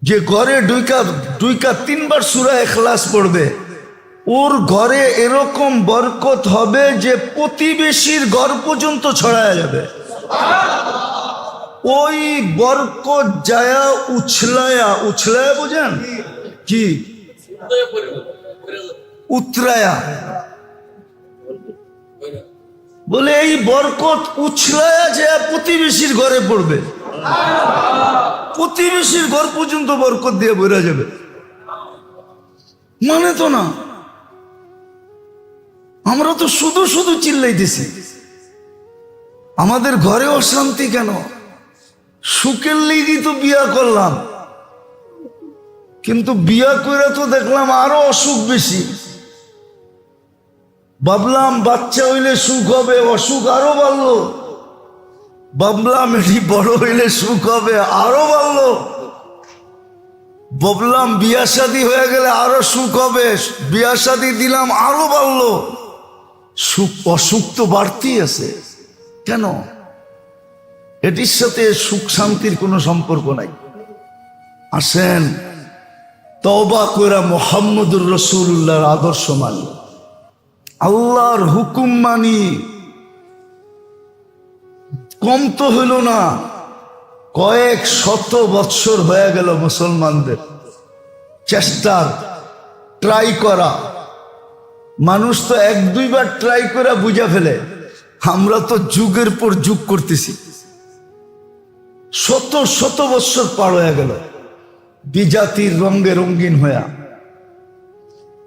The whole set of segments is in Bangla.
যে ঘরে দুইকা তিনবার সূরা ইখলাস পড়বে, ওর ঘরে এরকম বরকত হবে যে প্রতিবেশীর ঘর পর্যন্ত ছড়ায়া যাবে। ওই বরকত যায়া উছলায়া বুঝেন কি উতরায়া বলে, এই বরকত উছলায়া যায় প্রতিবেশীর ঘরে পড়বে, প্রতিবেশীর ঘর পর্যন্ত বরকত দিয়ে বেরা যাবে। মানে তো না, আমরা তো শুধু শুধু চিল্লাইতেছি, আমাদের ঘরে অশান্তি কেন? সুখের লিগি তো বিয়া করলাম, কিন্তু বিয়া করে তো দেখলাম আরো অসুখ বেশি। ভাবলাম বাচ্চা হইলে সুখ হবে, অসুখ আরো বাড়লো। ভাবলাম এটি বড় হইলে সুখ হবে, আরো বাড়লো। ভাবলাম বিয়া শাদী হয়ে গেলে আরো সুখ হবে, বিয়া শাদী দিলাম আরো বাড়লো। সুখ অসুখ তো বাড়তেই আছে কেন? এটির সাথে সুখ শান্তির কোনো সম্পর্ক নাই। আসেন তওবা কইরা মুহাম্মদুর রাসূলুল্লাহর আদর্শ মানি, আল্লাহর হুকুম মানি। কম তো হইল না, কয়েক শত বৎসর হয়ে গেল মুসলমানদের চেষ্টার, ট্রাই করা। মানুষ তো এক দুইবার ট্রাই করে বুঝা ফেলে, আমরা তো যুগের পর যুগ করতেছি। শত শত বৎসর পার হয়ে গেল বিজাতির রঙে রঙিন হইয়া,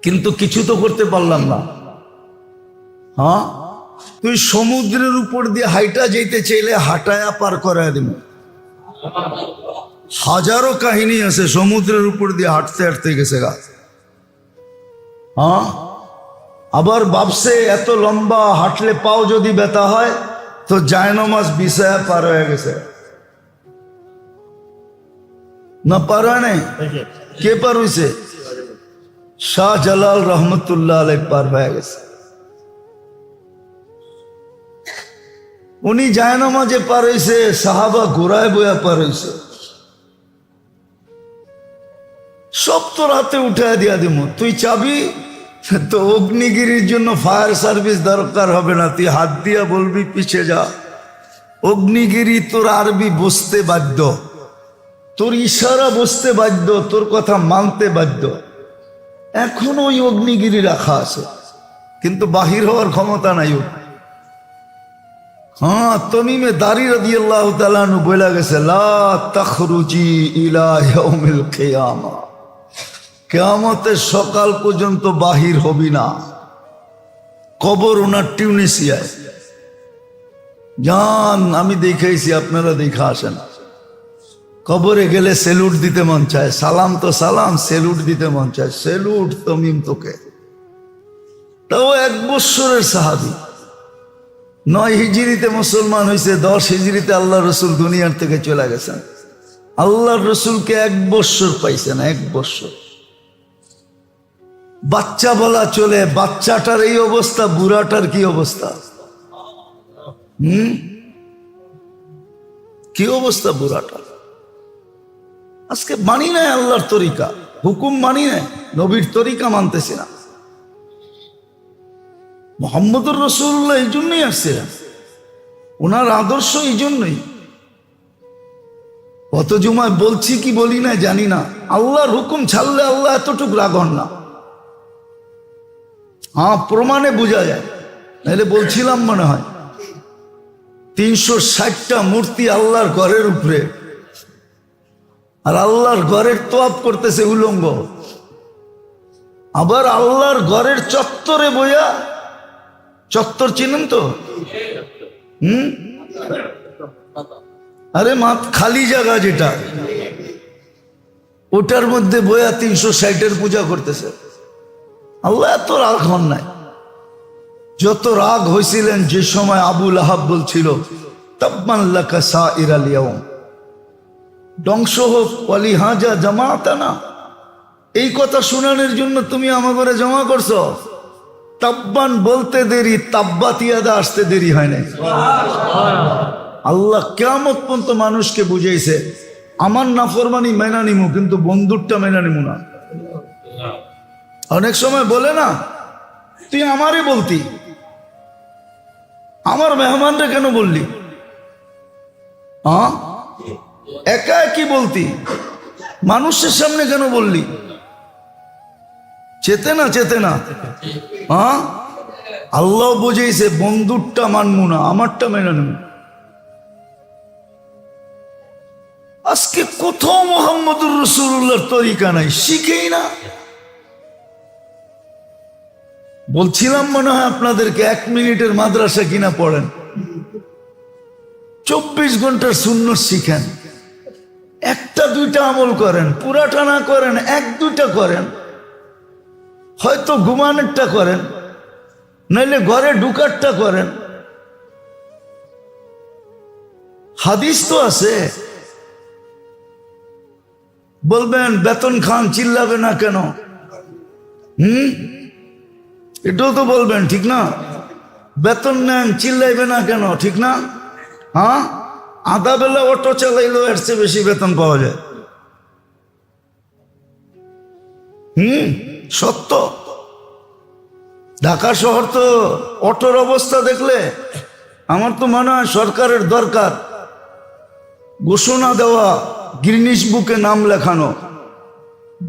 কিন্তু কিছু তো করতে পারলাম না। হ্যাঁ, তুই সমুদ্রের উপর দিয়ে হাইটা যেতে চাইলে হাঁটায়া পার করায় দিব। হাজারো কাহিনী আছে সমুদ্রের উপর দিয়ে হাঁটতে হাঁটতে গেছে গা। হ্যাঁ, আবার ভাবছে এত লম্বা হাঁটলে পাও যদি ব্যথা হয় তো জায়নামাজ বিছায়া পার হয়ে গেছে। না পার হয় নাই? কে পার হইছে? শাহজালাল রহমতুল্লাহ আলাইহি পার হয়ে গেছে। উনি জায়নামাজে পার হইছে, সাহাবা ঘোড়ায় বয়া পার হইছে। সব তোর হাতে উঠায় দিয়া দিব, তুই চাবি তো অগ্নিগিরির জন্য ফায়ার সার্ভিস দরকার হবে না, তুই হাত দিয়া বলবি পিছে যা। অগ্নিগিরি তোর আরবি বুঝতে বাধ্য, তোর ইশারা বুঝতে বাধ্য, তোর কথা মানতে বাধ্য। এখনো ওই অগ্নিগিরি রাখা আছে, কিন্তু বাহির হওয়ার ক্ষমতা নাই ওর। হ্যাঁ, তমিমে দারি রাদিয়াল্লাহু তাআলা আনহু বলে গেছে, লা তাখরুজি ইলা ইয়াউমিল কিয়ামা, কিয়ামতের সকাল পর্যন্ত বাহির হবি না। কবর ওনার টিউনিসিয়ায়। জান, আমি দেখাইছি, আপনারা দেখা আসেন। কবরে গেলে সেলুট দিতে মন চায়, সালাম তো সালাম, সেলুট দিতে মন চায়। সেলুট তমিম তোকে। তাও 1 বৎসরের সাহাবী, 9 হিজরিতে মুসলমান হয়েছে, 10 হিজরিতে আল্লাহ রসুল দুনিয়ার থেকে চলে গেছেন। আল্লাহ রসুলকে 1 বৎসর পাইছেন, 1 বৎসর। বাচ্চা বলা চলে, বাচ্চাটার এই অবস্থা, বুড়াটার কি অবস্থা? কি অবস্থা বুড়াটার? আজকে মানি নাই আল্লাহর তরিকা, হুকুম মানি নাই, নবীর তরিকা মানতেছি না। মুহাম্মদুর রাসূলুল্লাহ এই জন্যই আসছিলেন, ওনার আদর্শ এই জন্যই। কত জুমায় বলছি কি বলি না জানি না, আল্লাহর হুকুম ছাড়লে আল্লাহ এতটুক রাগ হন না। হ্যাঁ, প্রমাণে বোঝা যায়, নাহলে বলছিলাম মনে হয় 360টা মূর্তি আল্লাহর ঘরের উপরে, আর আল্লাহর ঘরের তোয়াফ করতেছে উলঙ্গ। আবার আল্লাহর ঘরের চত্বরে বইয়া, চত্বর চিনেন তো? আরে মাত খালি জায়গা যেটা, ওটার মধ্যে বইয়া 360-এর পূজা করতেছে। আল্লাহ এত রাগ হন নাই। যত রাগ হয়েছিলেন যে সময় আবু লাহাব বলছিল, তাব্বান লাকা সাইরাল ইয়াউম, ধ্বংস হোক ওয়ালিহাজা জামাতানা, এই কথা শোনানোর জন্য তুমি আমার ঘরে জমা করছো। তাব্বান বলতে দেরি, তাব্বাত ইয়াদা আসতে দেরি হয় নাই। আল্লাহ কিয়ামত পর্যন্ত মানুষকে বুঝাইছে, আমার নাফরমানি মেনা নিমু, কিন্তু বন্ধুরটা মেনা নিমু না। অনেক সময় বলে না, তুই আমারই বলতি, আমার মেহমানরা কেন বললি? হ্যাঁ, একা একই বলতি, মানুষের সামনে কেন বললি? চেতে না, চেতে না। হ্যাঁ, আল্লাহ বুঝেছে বন্ধুরটা মানবো না, আমারটা মেনে নেব। আজকে কোথাও মোহাম্মদুর রাসূলুল্লাহর তরিকা নাই, শিখেই না। বলছিলাম মনে হয় আপনাদেরকে, 1 মিনিটের মাদ্রাসা কিনা পড়েন, 24 ঘন্টার সুন্নত শিখেন, 1-2টা আমল করেন, পুরাটা না করেন, 1-2টা করেন, হয়তো ঘুমানোরটা করেন, নাইলে ঘরে ঢুকারটা করেন। হাদিস তো আছে। বলবেন বেতন খান, চিল্লাবে না কেন? এটাও তো বলবেন, ঠিক না? বেতন নেন, চিল্লাইবে না কেন, ঠিক না? হ্যাঁ, আধা বেলা অটো চালাইলেও এর চেয়ে বেশি বেতন পাওয়া যায়। সত্য। ঢাকা শহর তো অটোর অবস্থা দেখলে আমার তো মনে হয় সরকারের দরকার ঘোষণা দেওয়া, গিনিস বুকে নাম লেখানো,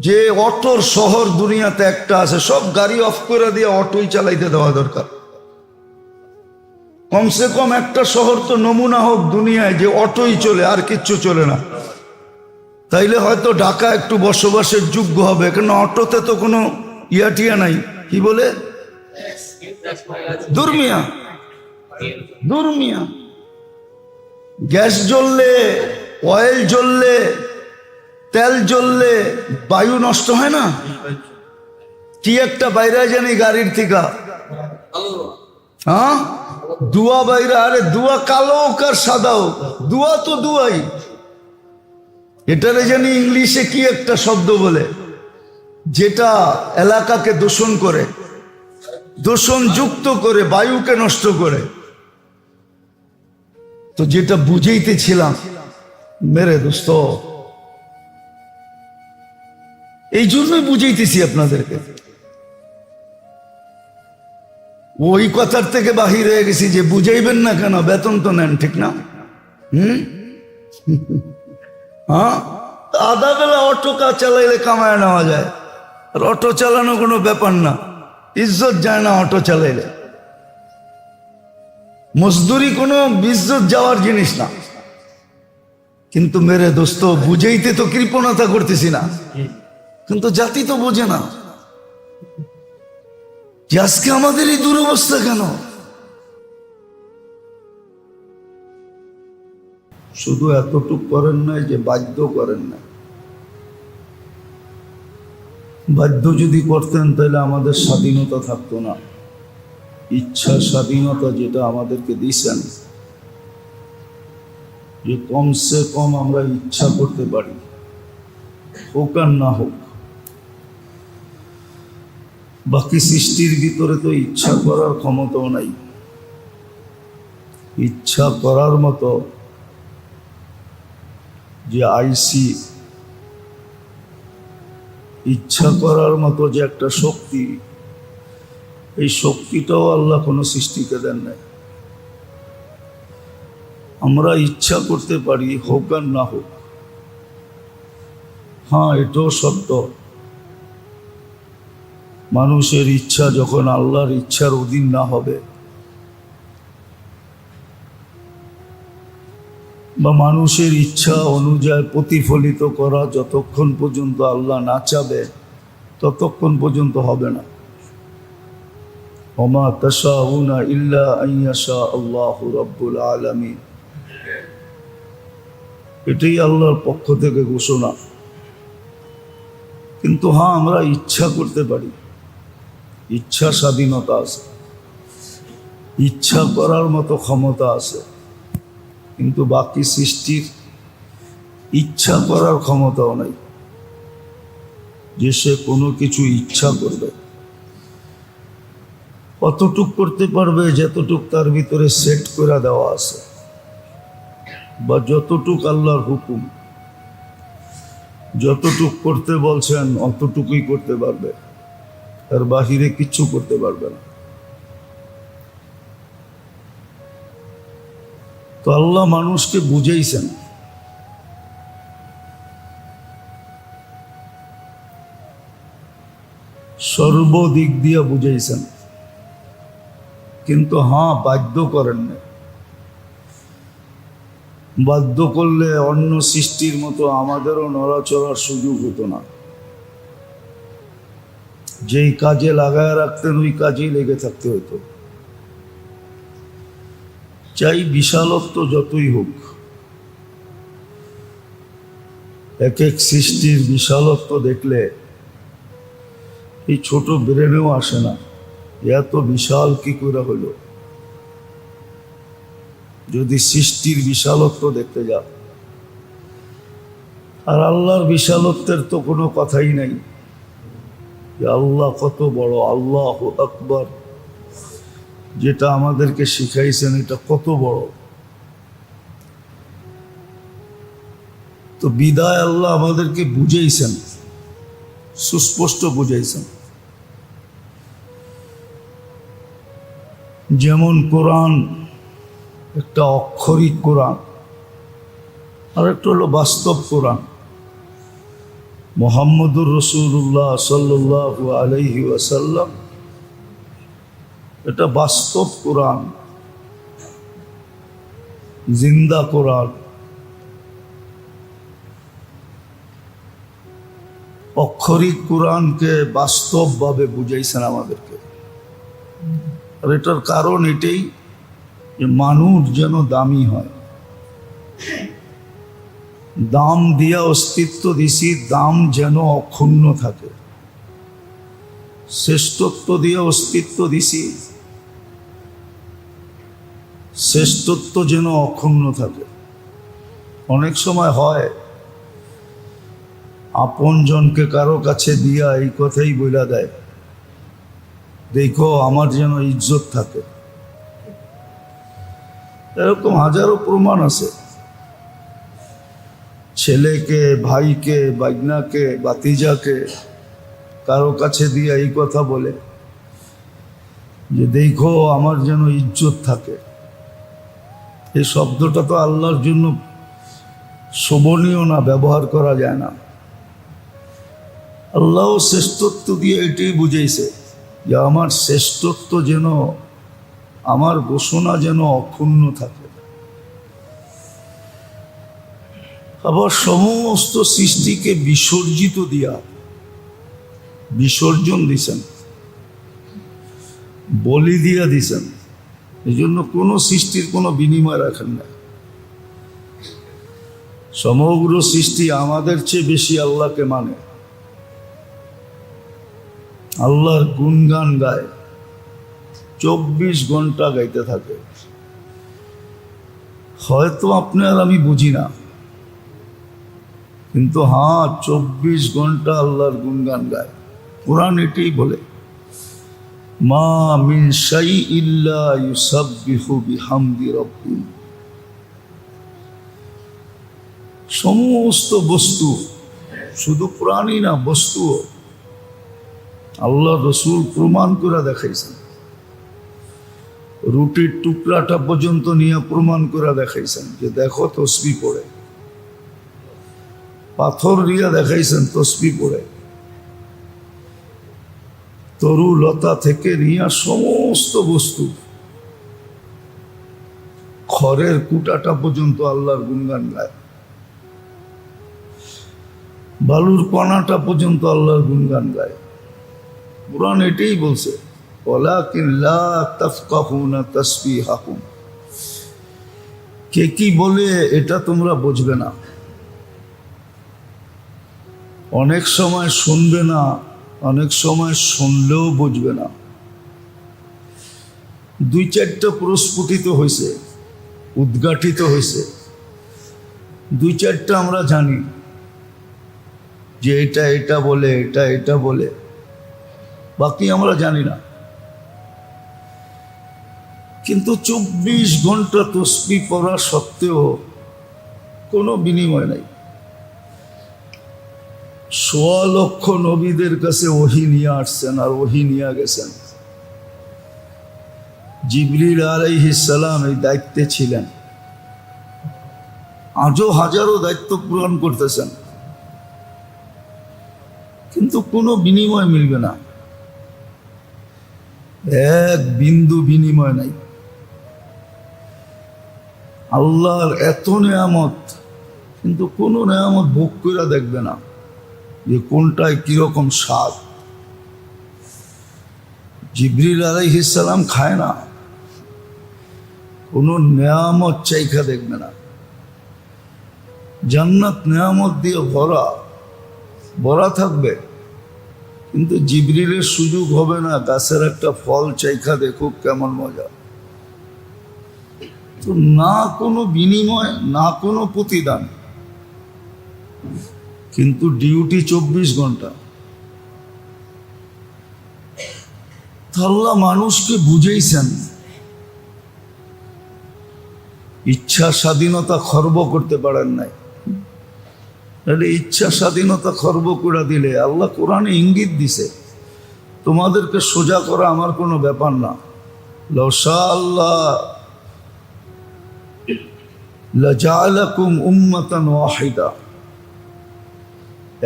যে অটোর শহর দুনিয়াতে একটা আছে, সব গাড়ি অফ করে দিয়ে অটোই চালাইতে দেওয়া দরকার। কমসে কম একটা শহর তো নমুনা হোক দুনিয়ায়, যে অটোই চলে, আর কিচ্ছু চলে না। তাইলে হয়তো ঢাকা একটু বসবাসের যোগ্য হবে, কেন অটোতে তো কোনো ইয়াটিয়া নাই, কি বলে, দুর্মিয়া। দুর্মিয়া। গ্যাস জ্বললে, অয়েল জ্বললে, তেল জ্বললে বায়ু নষ্ট হয় না? কি একটা বাইরে জানি গাড়ির থেকে, হ্যাঁ, দুয়া বাইরে। আরে দুয়া কালো হোক আর সাদা হোক, দুয়া তো দুয়াই। এটারে জানি ইংলিশে কি একটা শব্দ বলে, যেটা এলাকাকে দূষণ করে, দূষণ যুক্ত করে, বায়ুকে নষ্ট করে। তো যেটা বুঝাইতেছিলাম মেরে দোস্ত, এই জন্যই বুঝাইতেছি আপনাদেরকে। ওই কথার থেকে বাহির হয়ে গেছি যে বুঝাইবেন না কেন, বেতন তো নেন, ঠিক না? হ্যাঁ, আধা বেলা অটো চালাইলে কামায় নেওয়া যায়, আর অটো চালানো কোনো ব্যাপার না, ইজ্জত যায় না অটো চালাইলে। মজদুরি কোনো ইজ্জত যাওয়ার জিনিস না। কিন্তু মেরে দোস্ত, বুঝাইতে তো কৃপণতা করতেছি না, কিন্তু জাতি তো বোঝে না যে আজকে আমাদের এই দুরবস্থা কেন। শুধু এতটুক করেন নাই যে বাধ্য করেন না। বাধ্য যদি করতেন তাহলে আমাদের স্বাধীনতা থাকতো না। ইচ্ছা স্বাধীনতা যেটা আমাদেরকে দিয়েছেন, যে কমসে কম আমরা ইচ্ছা করতে পারি, হোক আর না হোক। বাকি সৃষ্টির ভিতরে তো ইচ্ছা করার ক্ষমতাও নাই। ইচ্ছা করার মতো যে আইসি, ইচ্ছা করার মতো যে একটা শক্তি, এই শক্তিটাও আল্লাহ কোনো সৃষ্টিকে দেন নাই। আমরা ইচ্ছা করতে পারি, হোক আর না হোক। হ্যাঁ, এটাও সত্য, মানুষের ইচ্ছা যখন আল্লাহর ইচ্ছার অধীন না হবে, বা মানুষের ইচ্ছা অনুযায়ী প্রতিফলিত করা যতক্ষণ পর্যন্ত আল্লাহ না চাবে, ততক্ষণ পর্যন্ত হবে না। ওমা তাশাউনা ইল্লা আইয়াশা আল্লাহু রাব্বুল আলামিন। এটাই আল্লাহর পক্ষ থেকে ঘোষণা। কিন্তু হ্যাঁ, আমরা ইচ্ছা করতে পারি, ইচ্ছা স্বাধীনতা আছে, ইচ্ছা করার মতো ক্ষমতা আছে, কিন্তু বাকি সৃষ্টির ইচ্ছা করার ক্ষমতাও নাই যে সে কোনো কিছু ইচ্ছা করবে। কতটুক করতে পারবে যতটুক তার ভিতরে সেট করে দেওয়া আছে, বা যতটুক আল্লাহর হুকুম। যতটুক করতে বলছেন অতটুকুই করতে পারবে, তার বাহিরে কিচ্ছু করতে পারবে না। তো আল্লাহ মানুষকে বুঝাইছেন, সর্বদিক দিয়ে বুঝাইছেন, কিন্তু হ্যাঁ বাধ্য করেন না। বাধ্য করলে অন্য সৃষ্টির মতো আমাদেরও নড়াচড়ার সুযোগ হতো না। যেই কাজে লাগায় রাখতেন ওই কাজেই লেগে থাকতে হতো। চাই বিশালত্ব যতই হোক, এক এক সৃষ্টির বিশালত্ব দেখলে এই ছোট ব্রেনেও আসে না এত বিশাল কি করে হলো। যদি সৃষ্টির বিশালত্ব দেখতে যাও, আর আল্লাহর বিশালত্বের তো কোনো কথাই নাই। আল্লাহ কত বড়, আল্লাহু আকবার, যেটা আমাদেরকে শিখাইছেন এটা কত বড়। তো বিদায় আল্লাহ আমাদেরকে বুঝাইছেন, সুস্পষ্ট বুঝাইছেন। যেমন কোরআন একটা অক্ষরিক কোরআন, আর একটা হলো বাস্তব কোরআন। মুহাম্মদুর রাসূলুল্লাহ সাল্লাল্লাহু আলাইহি ওয়াসাল্লাম এটা বাস্তব কোরআন, জিন্দা কোরআন। অক্ষরিক কোরআনকে বাস্তবভাবে বুঝাইছেন আমাদেরকে। আর এটার কারণ এটাই যে মানুষ যেন দামি হয়। দাম দিয়া অস্তিত্ব দিছি, দাম যেন অক্ষুণ্ণ থাকে। শ্রেষ্ঠত্ব দিয়ে অস্তিত্ব দিছি, শ্রেষ্ঠত্ব যেন অক্ষুণ্ণ থাকে। অনেক সময় হয় আপন জনকে কারো কাছে দিয়া এই কথাই বইলা দেয়, দেখো আমার যেন ইজ্জত থাকে। এরকম হাজারো প্রমাণ আছে। ছেলেকে, ভাইকে, বাইগনাকে, বাতিজাকে কারো কাছে দিয়ে এই কথা বলে যে দেখো আমার যেন ইজ্জত থাকে। এই শব্দটা তো আল্লাহর জন্য শোভনীয় না, ব্যবহার করা যায় না। আল্লাহ শ্রেষ্ঠত্ব দিয়ে এটাই বুঝাইছে যে আমার শ্রেষ্ঠত্ব যেন, আমার ঘোষণা যেন অক্ষুণ্ণ থাকে। আবার সমস্ত সৃষ্টিকে বিসর্জিত দিয়া বিসর্জন দিছেন, বলি দিয়া দিছেন। এই জন্য কোনো সৃষ্টির কোনো বিনিময় রাখেন না। সমগ্র সৃষ্টি আমাদের চেয়ে বেশি আল্লাহকে মানে, আল্লাহর গুণগান গায়, 24 ঘন্টা গাইতে থাকে। হয়তো আপনি আর আমি বুঝি না, কিন্তু হ্যাঁ 24 ঘন্টা আল্লাহর গুণগান গায়। কোরআন এটাই বলে, মা মিন শাইইন ইল্লা ইউসাব্বিহু বিহামদি রাব্বি। সমস্ত বস্তু, শুধু প্রাণী না, বস্তু আল্লাহ রসুল প্রমাণ করে দেখাইছেন। রুটির টুকরাটা পর্যন্ত নিয়ে প্রমাণ করে দেখাইছেন যে দেখো তসবিহ পড়ে। পাথর দিয়ে দেখাইছেন তসবিহ পড়ে। তরু লতা থেকে নিয়ে সমস্ত বস্তু, খড়ের কুটাটা পর্যন্ত আল্লাহর গুণগান গায়। বালুর কণাটা পর্যন্ত আল্লাহর গুণগান গায়। কুরআন এটাই বলছে, ওয়ালাকিন লা তাফকাহুনা তাসবিহাহুম। কে কি বলে এটা তোমরা বুঝবে না, অনেক সময় শুনবে না, অনেক সময় শুনলেও বুঝবে না। 2-4টা প্রস্ফুটিত হয়েছে, উদ্ঘাটিত হয়েছে, 2-4টা আমরা জানি যে এটা এটা বলে, এটা এটা বলে, বাকি আমরা জানি না। কিন্তু 24 ঘন্টা তসবিহ পড়া সত্ত্বেও কোনো বিনিময় নাই। সোয়া লক্ষ নবীদের কাছে ওহী নিয়ে আসছেন আর ওহী নিয়ে গেছেন। জিবরিল আলাইহিস সালাম এই দায়িত্বে ছিলেন, আজও হাজারো দায়িত্ব পূরণ করতেছেন, কিন্তু কোনো বিনিময় মিলবে না, এক বিন্দু বিনিময় নাই। আল্লাহর এত নেয়ামত, কিন্তু কোনো নেয়ামত ভোগ করে দেখবে না যে কোনটায় কিরকম স্বাদ। জিবরিল আলাইহিস সালাম খায় না, কোনো নেয়ামত চাইখা দেখবে না। জান্নাত নেয়ামত দিয়ে ভরা ভরা থাকবে, কিন্তু জিবরিলের সুযোগ হবে না গাছের একটা ফল চাইখা দেখুক কেমন মজা। তো না কোনো বিনিময়, না কোনো প্রতিদান, কিন্তু ডিউটি 24 ঘন্টা। আল্লাহ মানুষকে বুঝেইছেন, ইচ্ছা স্বাধীনতা খর্ব করতে পারেন নাই। তাহলে ইচ্ছা স্বাধীনতা খর্ব করে দিলে আল্লাহ কোরআনে ইঙ্গিত দিছে, তোমাদেরকে সোজা করা আমার কোনো ব্যাপার না। লাউ শা আল্লাহ লাজালাকুম উম্মাতান ওয়াহিদা,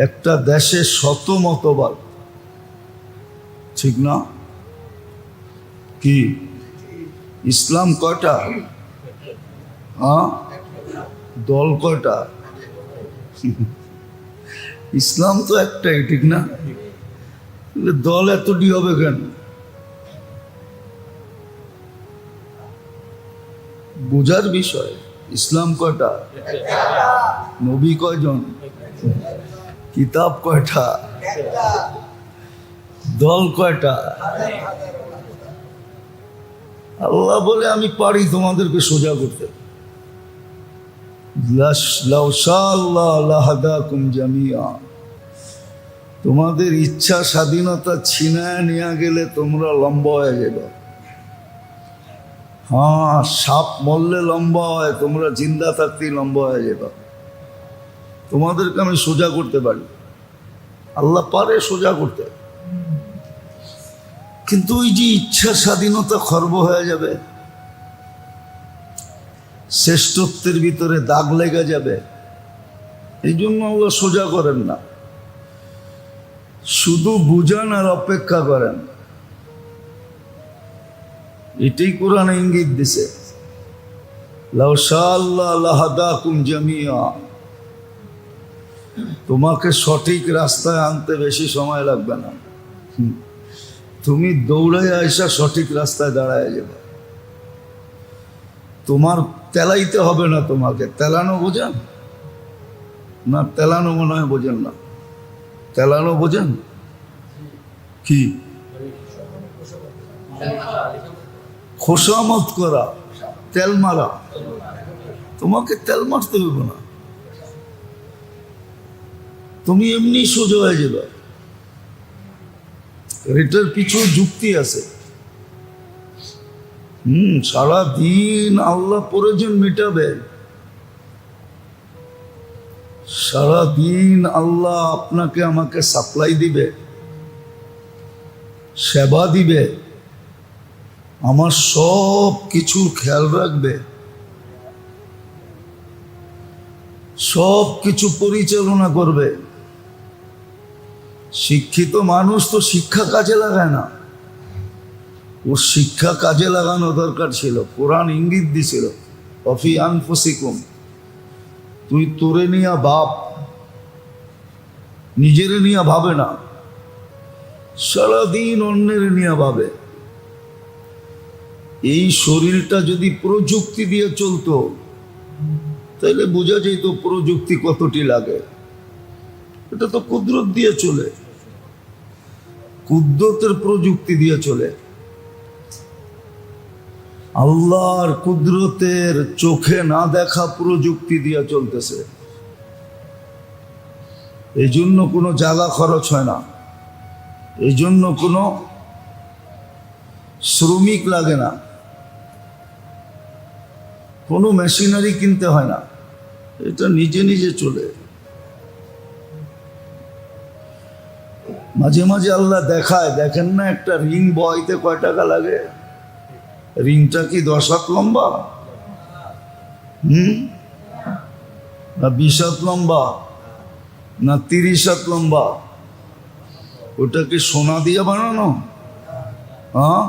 একটা দেশে শত মতবাদ, ঠিক না? কি ইসলাম কয়টা? দল কয়টা? ইসলাম তো একটাই, ঠিক না? দল এতটি হবে কেন? বোঝার বিষয়। ইসলাম কয়টা? নবী কয়জন? কিতাব কয়টা? দল কয়টা? আল্লাহ বলে আমি পারি তোমাদেরকে সোজা করতে। লাউ শা আল্লাহ লাহাদাকুম জামিআ, তোমাদের ইচ্ছা স্বাধীনতা ছিনায় নিয়ে গেলে তোমরা লম্বা হয়ে যাবে। হ্যাঁ, সাপ মরলে লম্বা হয়, তোমরা জিন্দা থাকতেই লম্বা হয়ে যাবে। তোমাদেরকে আমি সোজা করতে পারি, আল্লাহ পারে সোজা করতে, কিন্তু ওই যে ইচ্ছা স্বাধীনতা খর্ব হয়ে যাবে, শ্রেষ্ঠত্বের ভিতরে দাগ লেগে যাবে, এই জন্য আল্লাহ সোজা করেন না, শুধু বুঝান আর অপেক্ষা করেন। এটাই কোরআনে ইঙ্গিত দিছে, লাউ শা আল্লাহ লাহাদাকুম জামিআ, তোমাকে সঠিক রাস্তায় আনতে বেশি সময় লাগবে না, তুমি দৌড়ে আইসা সঠিক রাস্তায় দাঁড়ায় যাবে। তোমার তেলাইতে হবে না, তোমাকে তেলানো বোঝেন না? তেলানো মনে হয় বোঝেন না। তেলানো বোঝেন কি? খোসামত করা, তেল মারা। তোমাকে তেল মারতে হবে না, তুমি এমনি সোজা হয়ে যাবে। এটার পিছু যুক্তি আছে। সারাদিন আল্লাহ প্রয়োজন মেটাবে, সারাদিন আল্লাহ আপনাকে আমাকে সাপ্লাই দিবে, সেবা দিবে, আমার সব কিছুর খেয়াল রাখবে, সব কিছু পরিচালনা করবে। শিক্ষিত মানুষ তো শিক্ষা কাজে লাগায় না, ওর শিক্ষা কাজে লাগানো দরকার ছিল। কোরআন ইঙ্গিত দিছিল, অফি আনফুসিকুম, তুই তোরে নিয়া বাপ, নিজেরে নিয়া ভাবে না, সারাদিন অন্যের নিয়া ভাবে। এই শরীরটা যদি প্রযুক্তি দিয়ে চলতো তাহলে বোঝা যেত প্রযুক্তি কতটি লাগে। এটা তো কুদরত দিয়ে চলে, কুদরতের প্রযুক্তি দিয়ে চলে। আল্লাহর কুদরতের চোখে না দেখা প্রযুক্তি দিয়ে চলতেছে। এই জন্য কোনো জায়গা খরচ হয় না, এই জন্য কোনো শ্রমিক লাগে না, কোনো মেশিনারি কিনতে হয় না, এটা নিজে নিজে চলে। মাঝে মাঝে আল্লাহ দেখায়, দেখেন না একটা রিং বইতে কয় টাকা লাগে? রিংটা কি 10 হাত লম্বা? না 20 হাত লম্বা? না 30 হাত লম্বা? ওটা কি সোনা দিয়ে বানানো? হ্যাঁ,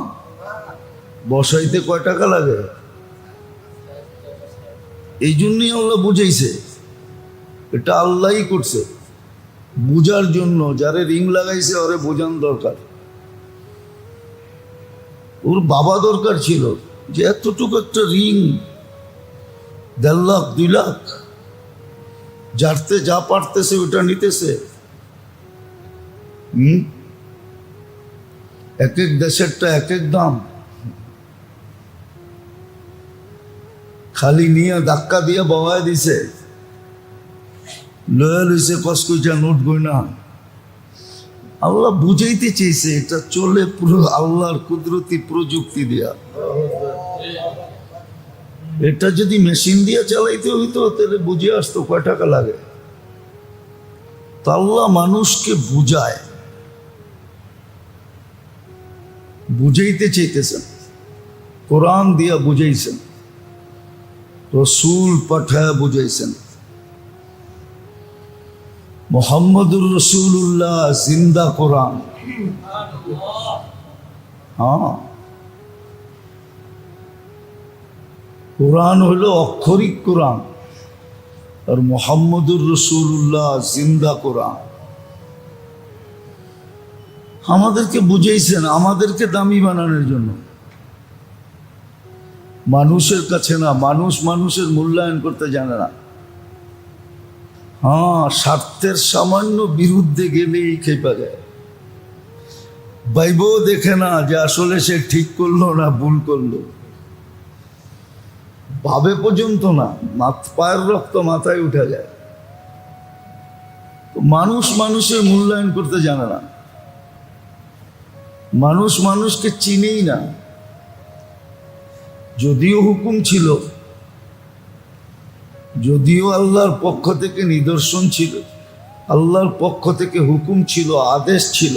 বসাইতে কয় টাকা লাগে? এই জন্যই আল্লাহ বুঝাইছে, এটা আল্লাহই করছে বুঝার জন্য। যারে রিং লাগাইছে ওরে বোঝান দরকার। ওর বাবা দরকার ছিল যে এতটুকু একটা রিং 1.5 লাখ 2 লাখ, যারতে যা পারতেছে ওটা নিতেছে। এক এক দেশেরটা এক এক দাম, খালি নিয়ে ধাক্কা দিয়ে বওয়ায় দিছে, লয়া লইছে কসকইটা নোট গয়না। আল্লাহ বুঝাইতে চেয়েছে এটা চলে পুরো আল্লাহর কুদরতি প্রযুক্তি দিয়া। এটা যদি মেশিন দিয়ে চালাইতে হইতো তাহলে বুঝে আসতো কয় টাকা লাগে। তো আল্লাহ মানুষকে বুঝায়, বুঝাইতে চাইতেছেন, কোরআন দিয়া বুঝাইছেন, রসুল পাঠায় বুঝাইছেন। মোহাম্মদুর রসুল্লাহ জিন্দা কোরআন। হ্যাঁ, কোরআন হলো অক্ষরিক কোরআন, আর মোহাম্মদুর রসুল্লাহ জিন্দা কোরআন। আমাদেরকে বুঝাইছেন আমাদেরকে দামি বানানোর জন্য, মানুষের কাছে না। মানুষ মানুষের মূল্যায়ন করতে জানে না। হ্যাঁ, স্বার্থের সামান্য বিরুদ্ধে গেলেই খেপা যায়। বাইবও দেখে না যে আসলে সে ঠিক করলো না ভুল করলো, ভাবে পর্যন্ত না, পায়ের রক্ত মাথায় উঠে যায়। তো মানুষ মানুষের মূল্যায়ন করতে জানে না, মানুষ মানুষকে চিনেই না। যদিও হুকুম ছিল, যদিও আল্লাহর পক্ষ থেকে নিদর্শন ছিল, আল্লাহর পক্ষ থেকে হুকুম ছিল, আদেশ ছিল,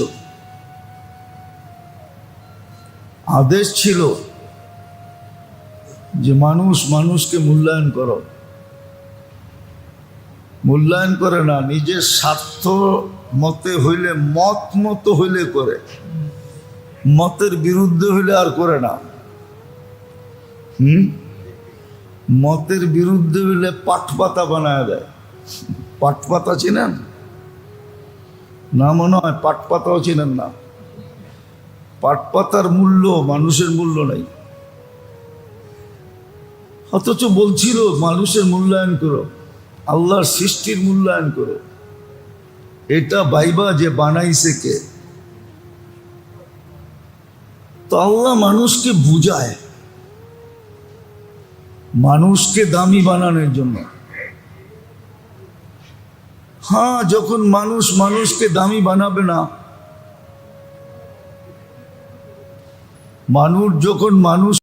আদেশ ছিল যে মানুষ মানুষকে মূল্যায়ন করো। মূল্যায়ন করে না, নিজের স্বার্থ মতে হইলে, মত মতো হইলে করে, মতের বিরুদ্ধে হইলে আর করে না। মতের বিরুদ্ধে হইলে পাটপাতা বানায় দেয়। পাটপাতা চিনেন না? মনে হয় পাটপাতাও চিনেন না। পাটপাতার মূল্য মানুষের মূল্য নাই, অথচ বলছিল মানুষের মূল্যায়ন করো, আল্লাহর সৃষ্টির মূল্যায়ন করো। এটা বাইবা যে বানাইছে কে। তো আল্লাহ মানুষকে বুঝায়, মানুষকে দামি বানানোর জন্য। হ্যাঁ, যখন মানুষ মানুষকে দামি বানাবে না, মানুষ যখন মানুষ